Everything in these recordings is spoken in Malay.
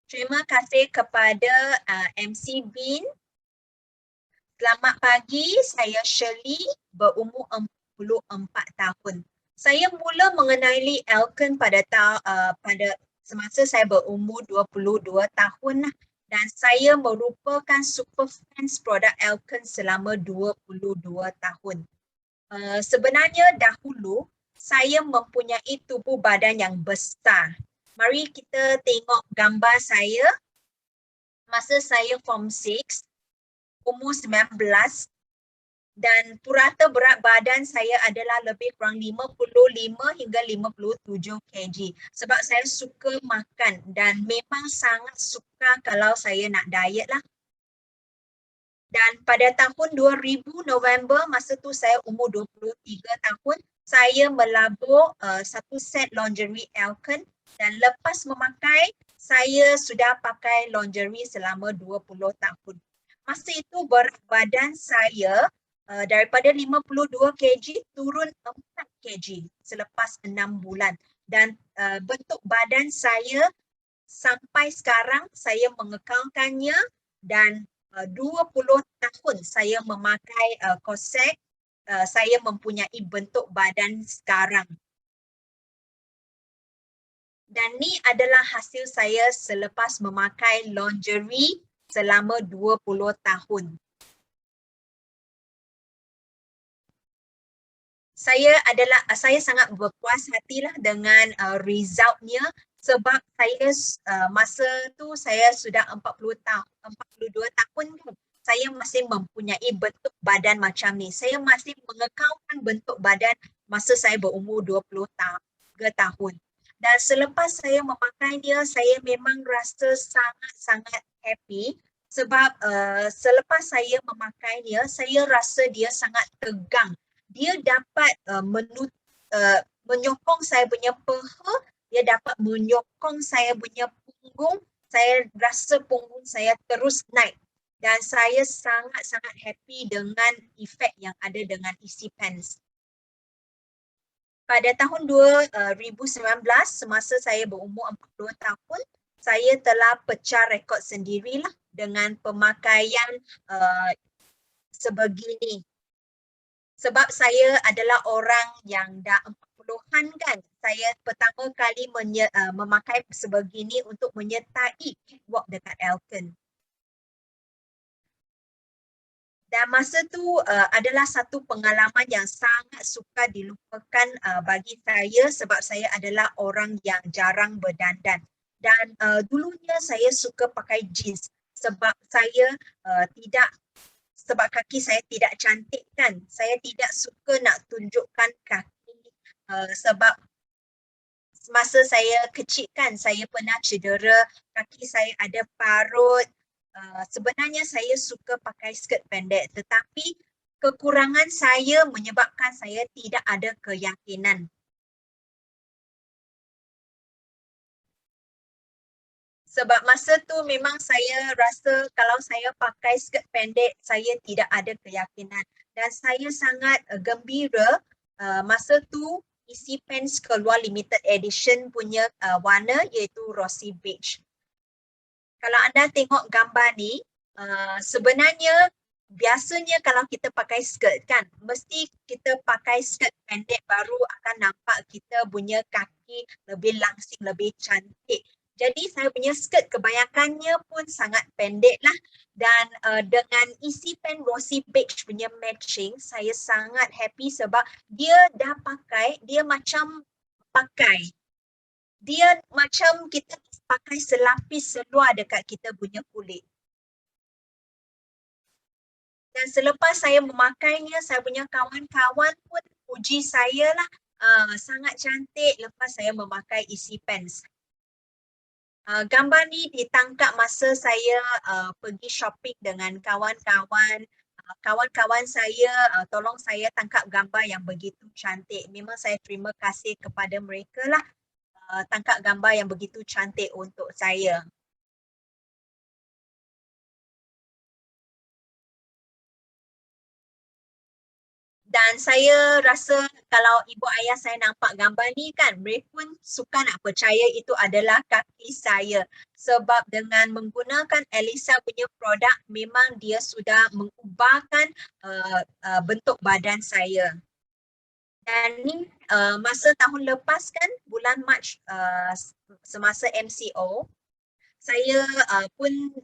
Terima kasih kepada MC Bin. Selamat pagi, saya Shirley, berumur 44 tahun. Saya mula mengenali Elkon pada semasa saya berumur 22 tahun lah. Dan saya merupakan super fans produk Elkon selama 22 tahun. Sebenarnya dahulu, saya mempunyai tubuh badan yang besar. Mari kita tengok gambar saya masa saya Form 6. Umur 19 dan purata berat badan saya adalah lebih kurang 55 hingga 57 kg sebab saya suka makan dan memang sangat suka kalau saya nak diet lah. Dan pada tahun 2000 November, masa tu saya umur 23 tahun, saya melabur satu set lingerie Elkon dan lepas memakai, saya sudah pakai lingerie selama 20 tahun. Masa itu berat badan saya daripada 52 kg turun 4 kg selepas 6 bulan. Dan bentuk badan saya sampai sekarang saya mengekalkannya dan 20 tahun saya memakai korset, saya mempunyai bentuk badan sekarang. Dan ni adalah hasil saya selepas memakai lingerie selama 20 tahun. Saya sangat berpuas hatilah dengan resultnya sebab saya masa tu saya sudah 42 tahun kan. Saya masih mempunyai bentuk badan macam ni. Saya masih mengekalkan bentuk badan masa saya berumur 23 tahun. Dan selepas saya memakai dia, saya memang rasa sangat-sangat happy sebab selepas saya memakai dia, saya rasa dia sangat tegang. Dia dapat menyokong saya punya peha, dia dapat menyokong saya punya punggung. Saya rasa punggung saya terus naik dan saya sangat-sangat happy dengan efek yang ada dengan isi pants. Pada tahun 2019, semasa saya berumur 40 tahun, saya telah pecah rekod sendirilah dengan pemakaian sebegini. Sebab saya adalah orang yang dah 40-an kan. Saya pertama kali memakai sebegini untuk menyertai catwalk dekat Elkon. Dan masa tu adalah satu pengalaman yang sangat sukar dilupakan bagi saya sebab saya adalah orang yang jarang berdandan. Dan dulunya saya suka pakai jeans sebab saya sebab kaki saya tidak cantik kan. Saya tidak suka nak tunjukkan kaki sebab masa saya kecil kan, saya pernah cedera, kaki saya ada parut. Sebenarnya saya suka pakai skirt pendek tetapi kekurangan saya menyebabkan saya tidak ada keyakinan. Sebab masa tu memang saya rasa kalau saya pakai skirt pendek, saya tidak ada keyakinan. Dan saya sangat gembira masa tu isi pants keluar limited edition punya warna iaitu Rosy Beige. Kalau anda tengok gambar ni, sebenarnya biasanya kalau kita pakai skirt kan, mesti kita pakai skirt pendek baru akan nampak kita punya kaki lebih langsing, lebih cantik. Jadi saya punya skirt kebanyakannya pun sangat pendek lah. Dan dengan isi pen Rosy Beige punya matching, saya sangat happy sebab dia dah pakai, dia macam pakai. Dia macam kita pakai selapis seluar dekat kita punya kulit. Dan selepas saya memakainya, saya punya kawan-kawan pun puji saya lah. Sangat cantik lepas saya memakai isi pants. Gambar ni ditangkap masa saya pergi shopping dengan kawan-kawan. Kawan-kawan saya tolong saya tangkap gambar yang begitu cantik. Memang saya terima kasih kepada mereka lah. Tangkap gambar yang begitu cantik untuk saya. Dan saya rasa kalau ibu ayah saya nampak gambar ni kan, mereka pun suka nak percaya itu adalah kaki saya. Sebab dengan menggunakan Elisa punya produk, memang dia sudah mengubahkan bentuk badan saya. Dan ni masa tahun lepas kan, bulan Mac semasa MCO, saya pun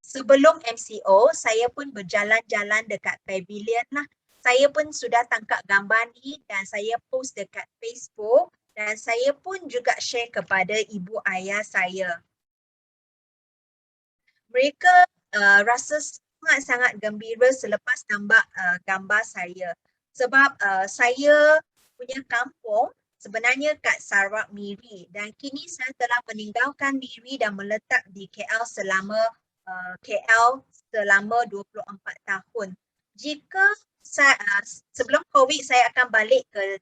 sebelum MCO, saya pun berjalan-jalan dekat pavilion lah. Saya pun sudah tangkap gambar ni dan saya post dekat Facebook dan saya pun juga share kepada ibu ayah saya. Mereka rasa sangat-sangat gembira selepas nampak gambar saya. Sebab saya punya kampung sebenarnya kat Sarawak Miri dan kini saya telah meninggalkan Miri dan meletak di KL selama 24 tahun. Jika sebelum COVID saya akan balik ke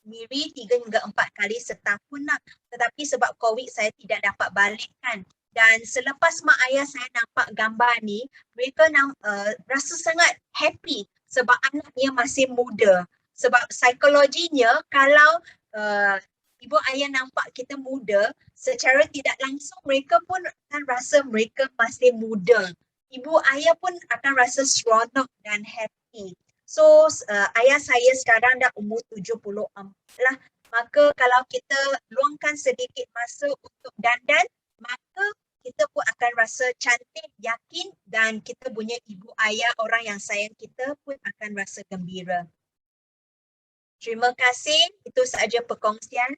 Miri 3 hingga 4 kali setahun lah. Tetapi sebab COVID saya tidak dapat balik kan. Dan selepas mak ayah saya nampak gambar ni, mereka rasa sangat happy sebab anaknya masih muda. Sebab psikologinya kalau ibu ayah nampak kita muda, secara tidak langsung mereka pun akan rasa mereka masih muda. Ibu ayah pun akan rasa seronok dan happy. So ayah saya sekarang dah umur 74 lah. Maka kalau kita luangkan sedikit masa untuk dandan, maka kita pun akan rasa cantik, yakin dan kita punya ibu ayah, orang yang sayang kita pun akan rasa gembira. Terima kasih. Itu sahaja perkongsian.